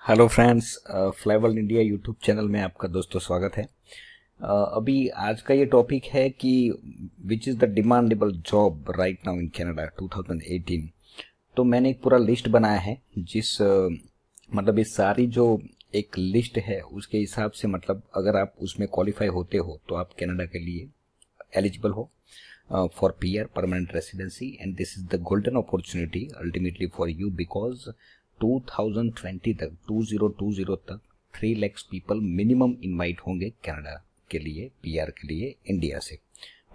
Hello friends, Flyworld India YouTube channel में आपका दोस्तों स्वागत है। अभी आज का ये टॉपिक है कि which is the demandable job right now in Canada 2018। तो मैंने एक पूरा लिस्ट बनाया है मतलब ये सारी जो एक लिस्ट है उसके हिसाब से, मतलब अगर आप उसमें क्वालिफाई होते हो तो आप कनाडा के लिए एलिजिबल हो for PR permanent residency, and this is the golden opportunity ultimately for you because 2020 तक 2020 तक 3 लाख पीपल मिनिमम इनवाइट होंगे कनाडा के लिए पीआर के लिए इंडिया से।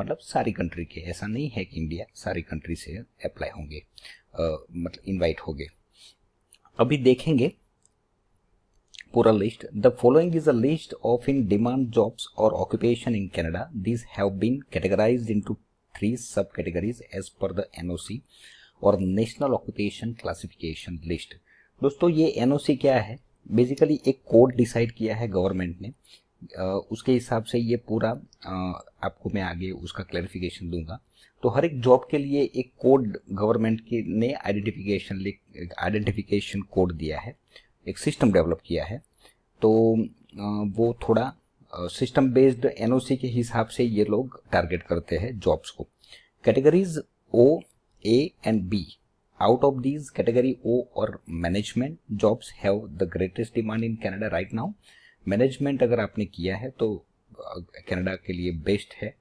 मतलब सारी कंट्री के, ऐसा नहीं है कि इंडिया, सारी कंट्री से अप्लाई होंगे, मतलब इनवाइट होंगे। अभी देखेंगे पूरा list. The following is a list of in demand jobs और occupation in Canada. These have been categorised into 3 sub categories as per the NOC और नेशनल ऑक्यूपेशन क्लासिफिकेशन लिस्ट। दोस्तों ये एनओसी क्या है? बेसिकली एक कोड डिसाइड किया है government ने, उसके हिसाब से ये पूरा आपको मैं आगे उसका क्लैरिफिकेशन दूंगा। तो हर एक जॉब के लिए एक कोड गवर्नमेंट की ने आइडेंटिफिकेशन कोड दिया है, एक सिस्टम डेवलप किया है। तो वो थोड़ा सिस्टम बेस्ड एनओसी के हिसाब से ये लोग टारगेट करते हैं जॉब्स को। Categories O, A and B. Out of these, category O और management jobs have the greatest demand in Canada right now। Management अगर आपने किया है तो कनाडा के लिए बेस्ट है,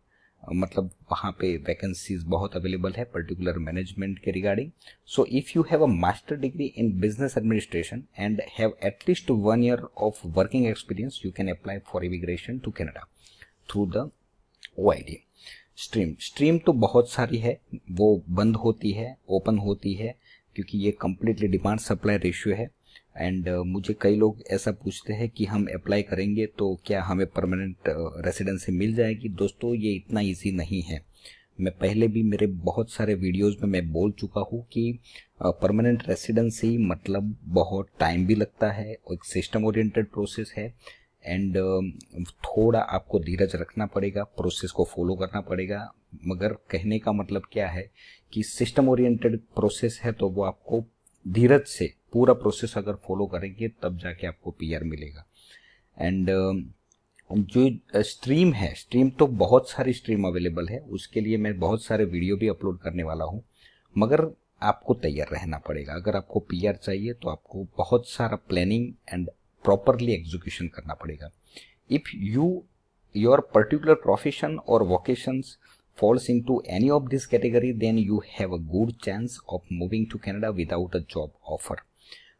मतलब वहाँ पे वैकेंसीज बहुत अवेलेबल है पर्टिकुलर मैनेजमेंट के regarding. So if you have a master degree in business administration and have at least 1 year of working experience, you can apply for immigration to Canada through the OID। Stream तो बहुत सारी है, वो बंद होती है, open होती है, क्योंकि ये कम्प्लीटली डिमांड सप्लाई रेशियो है। एंड मुझे कई लोग ऐसा पूछते हैं कि हम अप्लाई करेंगे तो क्या हमें परमानेंट रेसिडेंसी मिल जाएगी? दोस्तों ये इतना इजी नहीं है। मैं पहले भी मेरे बहुत सारे वीडियोस में मैं बोल चुका हूँ कि परमानेंट रेसिडेंसी मतलब बहुत टाइम भी लगता है, एक सिस्टम ओरिएंटेड प्रोसेस है, एंड थोड़ा आपको धीरज रखना पड़ेगा, प्रोसेस को फॉलो करना पड़ेगा। मगर कहने का मतलब क्या है कि सिस्टम ओरिएंटेड प्रोसेस है तो वो आपको धीरज से पूरा प्रोसेस अगर फॉलो करेंगे तब जाके आपको पीआर मिलेगा। एंड जो स्ट्रीम है, स्ट्रीम तो बहुत सारी स्ट्रीम अवेलेबल है, उसके लिए मैं बहुत सारे वीडियो भी अपलोड करने वाला हूँ, मगर आपको तैयार रहना पड़ेगा। अगर आपको पीआर चाहिए तो आपको बहुत सारा प्लानिंग एंड प्रॉपरली एग्जीक्यूशन करना पड़ेगा। इफ योर पर्टिकुलर प्रोफेशन और vocations falls into any of this category, then you have a good chance of moving to Canada without a job offer।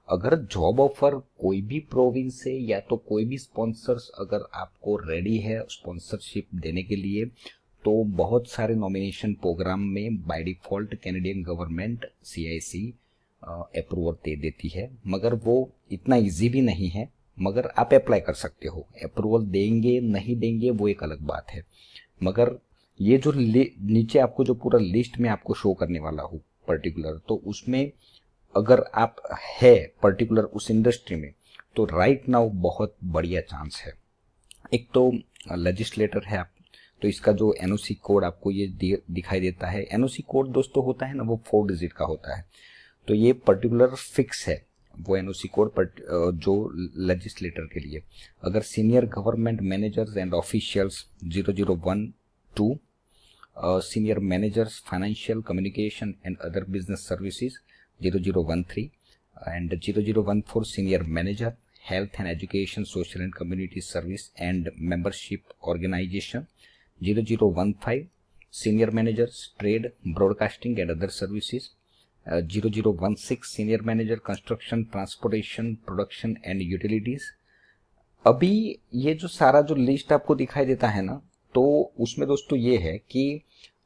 अगर जॉब ऑफर कोई भी province से या तो कोई भी स्पॉन्सर्स अगर आपको रेडी है स्पॉन्सरशिप देने के लिए, तो बहुत सारे नॉमिनेशन प्रोग्राम में by default Canadian government CIC approval दे देती है, मगर वो इतना इजी भी नहीं है। मगर आप अप्लाई कर सकते हो, अप्रूवल देंगे नहीं देंगे वो एक अलग बात है। मगर ये जो नीचे आपको जो पूरा लिस्ट में आपको शो करने वाला हूँ पर्टिकुलर, तो उसमें अगर आप है पर्टिकुलर उस इंडस्ट्री में तो राइट नाउ बहुत बढ़िया चांस है। एक तो लेजिस्लेटर है आप, तो इसका जो एनओसी कोड आपको ये दिखाई देता है। एनओसी कोड दोस्तों होता है ना, वो 4 डिजिट का होता है, तो ये पर्टिकुलर फिक्स है वो एनओसी कोड जो लेजिस्लेटर के लिए। अगर senior government managers and officials 0012, senior managers financial communication and other business services 0013, and 0014 senior manager health and education social and community service and membership organisation 0015 senior managers trade broadcasting and other services 0016 senior manager construction transportation production and utilities. अभी ये जो सारा जो list आपको दिखाई देता है ना, तो उसमें दोस्तों ये है कि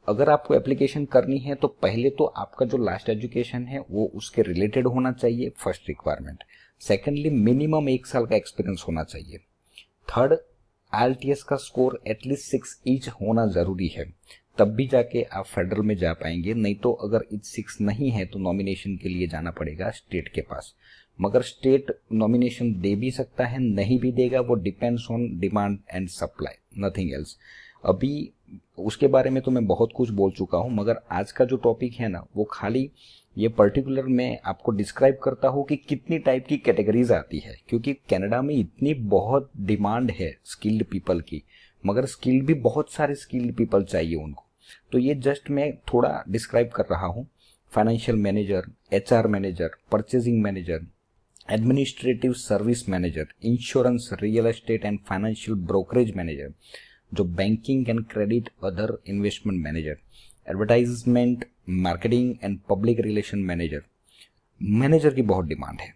अगर आपको एप्लीकेशन करनी है तो पहले तो आपका जो लास्ट एजुकेशन है वो उसके रिलेटेड होना चाहिए, फर्स्ट रिक्वायरमेंट। सेकेंडली मिनिमम 1 साल का एक्सपीरियंस होना चाहिए। थर्ड, IELTS का स्कोर एटलीस्ट 6 ईच होना जरूरी है, तब भी जाके आप फेडरल में जा पाएंगे। नहीं तो अगर 6 नहीं है तो नॉमिनेशन के लिए जाना पड़ेगा स्टेट के पास। मगर स्टेट नॉमिनेशन दे भी सकता है, नहीं भी देगा, वो depends on demand and supply, nothing else. अभी उसके बारे में तो मैं बहुत कुछ बोल चुका हूँ, मगर आज का जो टॉपिक है ना वो खाली ये पर्टिकुलर मैं आपको डिस्क्राइब करता हूँ कि कितनी टाइप की कैटेगरीज आती है, क्योंकि कनाडा में इतनी बहुत डिमांड है स्किल्ड पीपल की, मगर स्किल्ड भी बहुत सारे स्किल्ड पीपल चाहिए उनको। तो ये जस्ट मैं थोड़ा डिस्क्राइब कर रहा हूँ। Financial manager, HR manager, purchasing manager, administrative service manager, insurance, real estate and financial brokerage manager, जो banking and credit, other investment manager, advertisement, marketing and public relation manager, manager की बहुत demand है।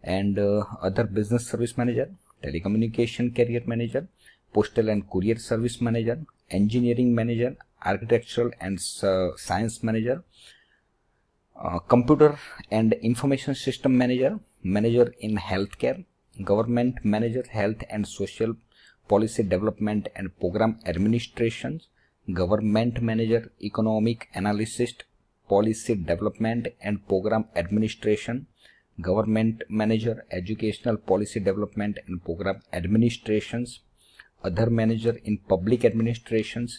And other business service manager, telecommunication carrier manager, postal and courier service manager, engineering manager, architectural and science manager, computer and information system manager, manager in healthcare, government manager, health and social policy development and program administration, government manager, economic analyst, policy development and program administration, government manager, educational policy development and program administrations, other manager in public administrations,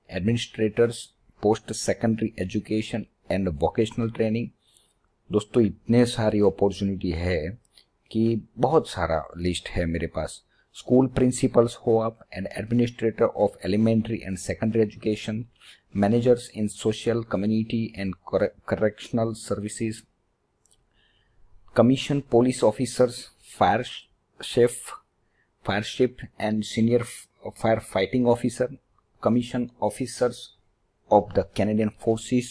administrators, post secondary education and vocational training। दोस्तों इतने सारी opportunity है कि बहुत सारा list है मेरे पास। School principals हो आप, and administrator of elementary and secondary education, managers in social community and correctional services, commission police officers, fire ship and senior firefighting officer, commission officers of the Canadian Forces,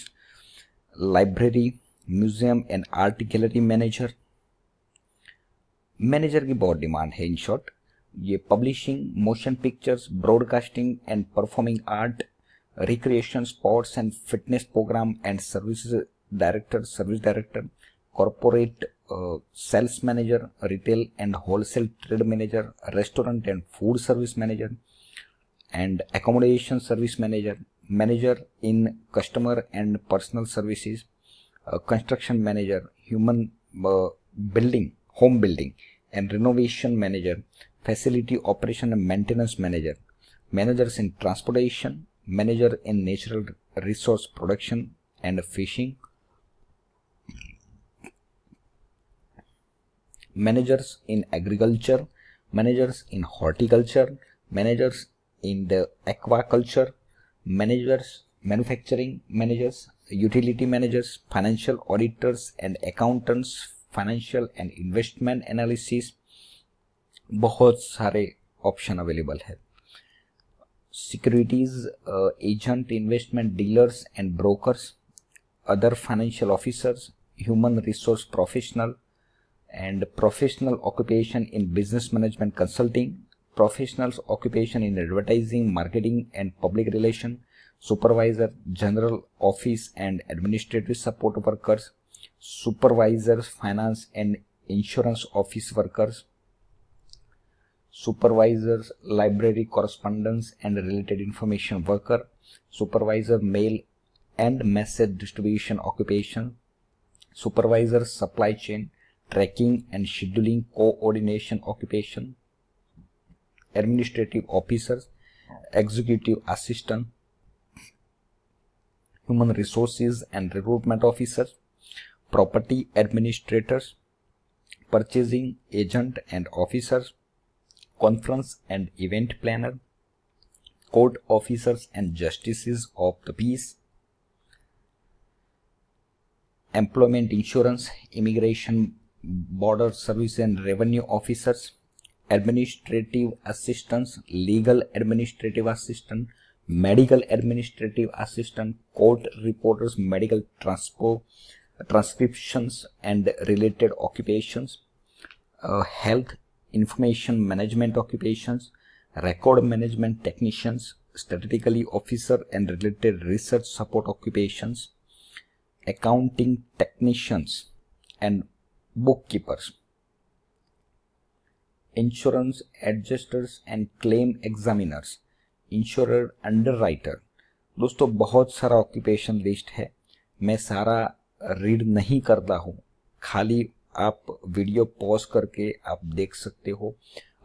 library, museum and art gallery manager। Manager की बहुत demand है। In short ये publishing, motion pictures, broadcasting and performing art, recreation, sports and fitness programme and service director, corporate sales manager, retail and wholesale trade manager, restaurant and food service manager, and accommodation service manager, manager in customer and personal services, construction manager, human home building and renovation manager, facility operation and maintenance manager, managers in transportation, manager in natural resource production and fishing, managers in agriculture, managers in horticulture, managers in the aquaculture, managers, manufacturing managers, utility managers, financial auditors and accountants, financial and investment analysis। बहुत सारे option available है। Securities agent, investment dealers and brokers, other financial officers, human resource professional and professional occupation in business management consulting, professionals occupation in advertising, marketing and public relation, supervisor, general office and administrative support workers, supervisors, finance and insurance office workers, supervisors, library correspondence and related information worker, supervisor, mail and message distribution occupation, supervisor, supply chain, tracking and scheduling coordination occupation, administrative officers, executive assistant, human resources and recruitment officers, property administrators, purchasing agent and officers, conference and event planner, court officers and justices of the peace, employment insurance, immigration, border service and revenue officers, administrative assistants, legal administrative assistant, medical administrative assistant, court reporters, medical transcriptions and related occupations, health information management occupations, record management technicians, statistical officer and related research support occupations, accounting technicians and bookkeepers, insurance adjusters and claim examiners, insurer underwriter। दोस्तों बहुत सारा occupation list है, मैं सारा read नहीं करता हूँ, खाली आप वीडियो पॉज करके आप देख सकते हो।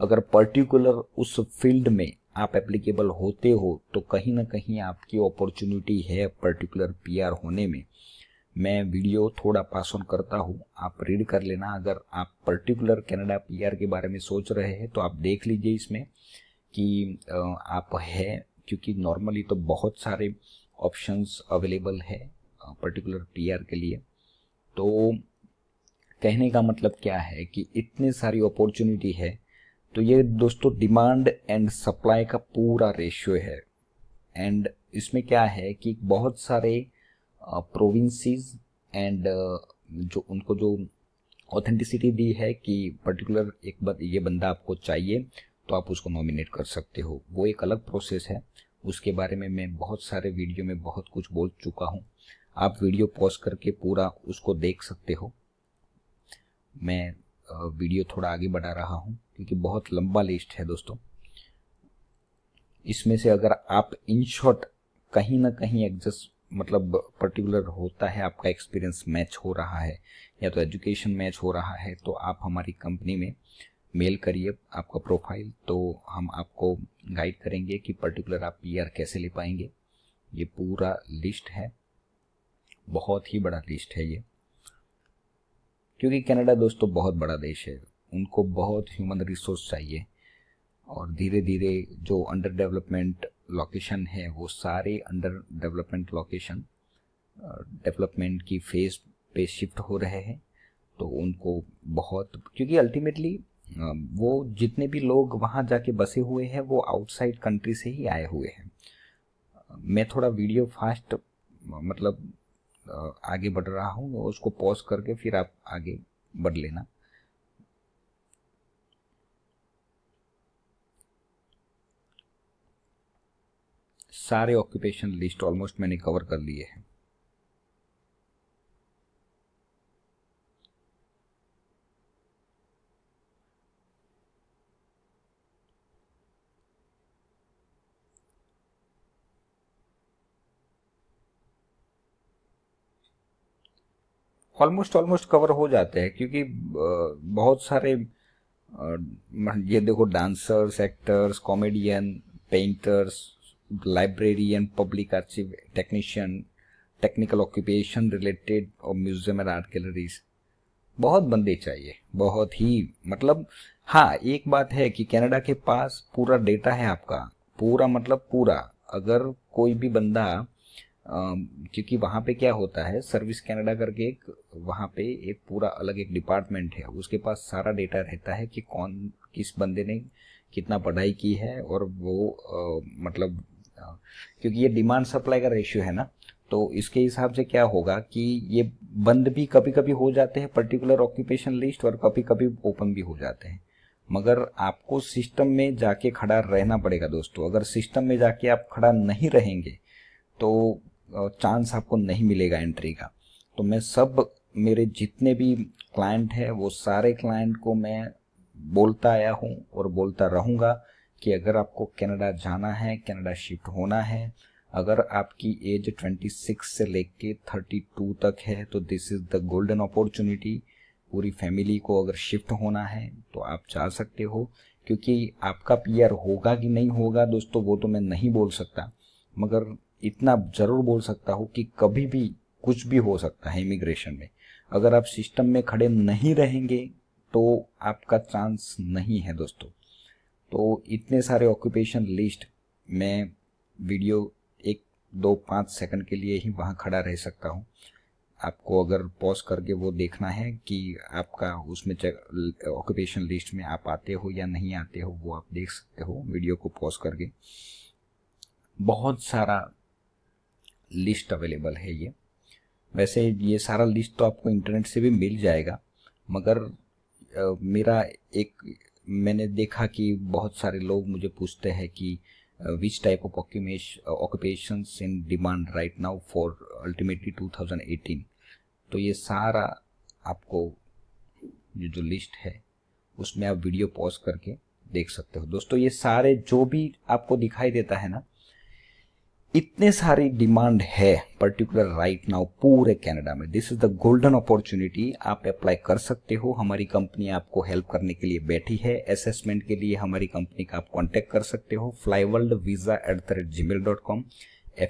अगर पर्टिकुलर उस फील्ड में आप एप्लीकेबल होते हो तो कहीं ना कहीं आपकी अपॉर्चुनिटी है पर्टिकुलर पीआर होने में। मैं वीडियो थोड़ा पास ऑन करता हूँ, आप रीड कर लेना। अगर आप पर्टिकुलर कनाडा पीआर के बारे में सोच रहे हैं तो आप देख लीजिए इसमें कि आप है, क्योंकि नॉर्मली तो बहुत सारे ऑप्शंस अवेलेबल है पर्टिकुलर पीआर के लिए। तो कहने का मतलब क्या है कि इतनी सारी अपॉर्चुनिटी है, तो ये दोस्तों डिमांड एंड सप्लाई का पूरा रेशियो है। एंड इसमें क्या है कि बहुत सारे प्रोविंसेस एंड जो उनको जो ऑथेंटिसिटी दी है कि पर्टिकुलर ये बंदा आपको चाहिए तो आप उसको नॉमिनेट कर सकते हो, वो एक अलग प्रोसेस है। उसके बारे में मैं बहुत सारे वीडियो में बहुत कुछ बोल चुका हूँ, आप वीडियो पॉज करके पूरा उसको देख सकते हो। मैं वीडियो थोड़ा आगे बढ़ा रहा हूँ क्योंकि बहुत लंबा लिस्ट है दोस्तों। इसमें से अगर आप इन शॉर्ट कहीं ना कहीं एडजस्ट मतलब पर्टिकुलर होता है, आपका एक्सपीरियंस मैच हो रहा है या तो एजुकेशन मैच हो रहा है, तो आप हमारी कंपनी में मेल करिए आपका प्रोफाइल, तो हम आपको गाइड करेंगे कि पर्टिकुलर आप पीआर कैसे ले पाएंगे। ये पूरा लिस्ट है, बहुत ही बड़ा लिस्ट है ये, क्योंकि कनाडा दोस्तों बहुत बड़ा देश है, उनको बहुत ह्यूमन रिसोर्स चाहिए। और धीरे धीरे जो अंडर डेवलपमेंट लोकेशन है वो सारे अंडर डेवलपमेंट लोकेशन डेवलपमेंट की फेज पे शिफ्ट हो रहे हैं। तो उनको बहुत, क्योंकि अल्टीमेटली वो जितने भी लोग वहाँ जाके बसे हुए हैं वो आउटसाइड कंट्री से ही आए हुए हैं। मैं थोड़ा वीडियो फास्ट मतलब आगे बढ़ रहा हूँ, उसको पॉज करके फिर आप आगे बढ़ लेना। सारे ऑक्यूपेशन लिस्ट ऑलमोस्ट मैंने कवर कर लिए हैं। ऑलमोस्ट कवर हो जाते हैं, क्योंकि बहुत सारे ये देखो, dancers, actors, comedian, painters, librarian, public archive technician, technical occupation related और म्यूजियम एंड आर्ट गैलरीज, बहुत बंदे चाहिए, बहुत ही मतलब। हाँ, एक बात है कि कनाडा के पास पूरा डेटा है आपका, पूरा मतलब पूरा। अगर कोई भी बंदा क्योंकि वहाँ पे क्या होता है, सर्विस कनाडा करके एक वहाँ पे एक पूरा अलग एक डिपार्टमेंट है, उसके पास सारा डेटा रहता है कि कौन किस बंदे ने कितना पढ़ाई की है। और वो मतलब क्योंकि ये डिमांड सप्लाई का रेशियो है ना, तो इसके हिसाब से क्या होगा कि ये बंद भी कभी कभी हो जाते हैं पर्टिकुलर ऑक्यूपेशन लिस्ट, और कभी कभी ओपन भी हो जाते हैं। मगर आपको सिस्टम में जाके खड़ा रहना पड़ेगा दोस्तों। अगर सिस्टम में जाके आप खड़ा नहीं रहेंगे तो चांस आपको नहीं मिलेगा एंट्री का। तो मैं सब मेरे जितने भी क्लाइंट हैं वो सारे क्लाइंट को मैं बोलता आया हूँ और बोलता रहूँगा कि अगर आपको कनाडा जाना है, कनाडा शिफ्ट होना है, अगर आपकी एज 26 से लेके 32 तक है तो this is the golden opportunity. पूरी फैमिली को अगर शिफ्ट होना है तो आप जा सकते हो। क्योंकि आपका पीआर होगा कि नहीं होगा दोस्तों वो तो मैं नहीं बोल सकता, मगर इतना जरूर बोल सकता हूँ कि कभी भी कुछ भी हो सकता है इमिग्रेशन में। अगर आप सिस्टम में खड़े नहीं रहेंगे तो आपका चांस नहीं है दोस्तों। तो इतने सारे ऑक्यूपेशन लिस्ट मैं वीडियो 1-2-5 सेकंड के लिए ही वहाँ खड़ा रह सकता हूँ। आपको अगर पॉज करके वो देखना है कि आपका उसमें ऑक्यूपेशन लिस्ट में आप आते हो या नहीं आते हो, वो आप देख सकते हो वीडियो को पॉज करके। बहुत सारा लिस्ट अवेलेबल है ये। वैसे ये सारा लिस्ट तो आपको इंटरनेट से भी मिल जाएगा, मगर मेरा एक मैंने देखा कि बहुत सारे लोग मुझे पूछते हैं कि which type of occupations in demand right now for ultimately 2018। तो ये सारा आपको जो लिस्ट है उसमें आप वीडियो पॉज करके देख सकते हो दोस्तों। ये सारे जो भी आपको दिखाई देता है ना, इतने सारी डिमांड है पर्टिकुलर राइट नाउ पूरे कनाडा में। This is the golden opportunity, आप अप्लाई कर सकते हो। हमारी कंपनी आपको हेल्प करने के लिए बैठी है। असेसमेंट के लिए हमारी कंपनी का आप कांटेक्ट कर सकते हो flyworldvisa@gmail.com,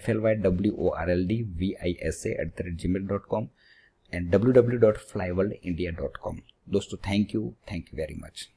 FLYWORLDVISA@gmail.com एंड www.flyworldindia.com। दोस्तों थैंक यू वेरी मच।